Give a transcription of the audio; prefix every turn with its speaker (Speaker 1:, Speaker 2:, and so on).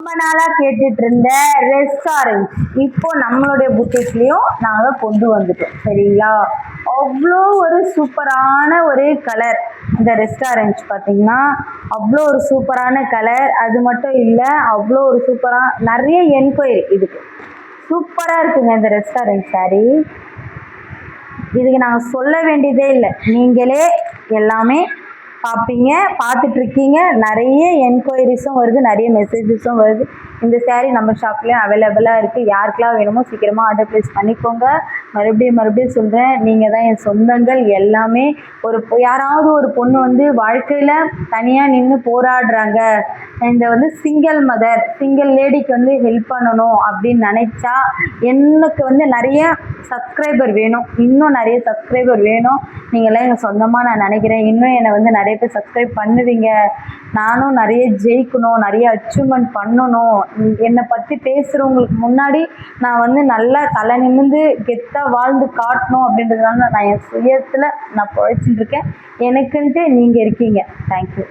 Speaker 1: ரொம்ப நாளா கேட்டுட்டு இருந்த ரெஸ்டாரண்ட் இப்போ நம்மளுடைய புட்டிக்லயும் நாங்க கொண்டு வந்துட்டோம். சரிங்களா? அவ்வளோ ஒரு சூப்பரான ஒரு கலர். இந்த ரெஸ்டாரண்ட் பார்த்தீங்கன்னா அவ்வளோ ஒரு சூப்பரான கலர். அது மட்டும் இல்லை, அவ்வளோ ஒரு நிறைய என்கொயரி இதுக்கு. சூப்பராக இருக்குங்க இந்த ரெஸ்டாரண்ட் சாரி. இதுக்கு நாங்கள் சொல்ல வேண்டியதே இல்லை, நீங்களே எல்லாமே பார்ப்பீங்க, பார்த்துட்ருக்கீங்க. நிறைய என்கொயரிஸும் வருது, நிறைய மெசேஜஸும் வருது. இந்த சேரீ நம்ம ஷாப்லேயும் அவைலபிளாக இருக்குது. யாருக்கெல்லாம் வேணுமோ சீக்கிரமாக ஆர்டர் ப்ளேஸ் பண்ணிக்கோங்க. மறுபடியும் சொல்கிறேன், நீங்கள் தான் என் சொந்தங்கள் எல்லாமே. யாராவது ஒரு பொண்ணு வந்து வாழ்க்கையில் தனியாக நின்று போராடுறாங்க, இந்த சிங்கிள் மதர், சிங்கிள் லேடிக்கு ஹெல்ப் பண்ணணும் அப்படின்னு நினச்சா, எனக்கு நிறைய சப்ஸ்கிரைபர் வேணும், இன்னும் நிறைய சப்ஸ்கிரைபர் வேணும். நீங்களாம் எங்கள் சொந்தமாக நான் நினைக்கிறேன். இன்னும் என்னை நிறைய பேர் சப்ஸ்கிரைப் பண்ணுவீங்க. நானும் நிறைய ஜெயிக்கணும், நிறைய அச்சீவ்மெண்ட் பண்ணணும். என்னை பற்றி பேசுகிறவங்களுக்கு முன்னாடி நான் நல்லா தலை நிமிர்ந்து கெத்தாக வாழ்ந்து காட்டணும் அப்படின்றதுனால நான் என் சுயத்தில் நான் பிழைச்சிட்டு இருக்கேன். எனக்குன்ட்டு நீங்கள் இருக்கீங்க. தேங்க்யூ.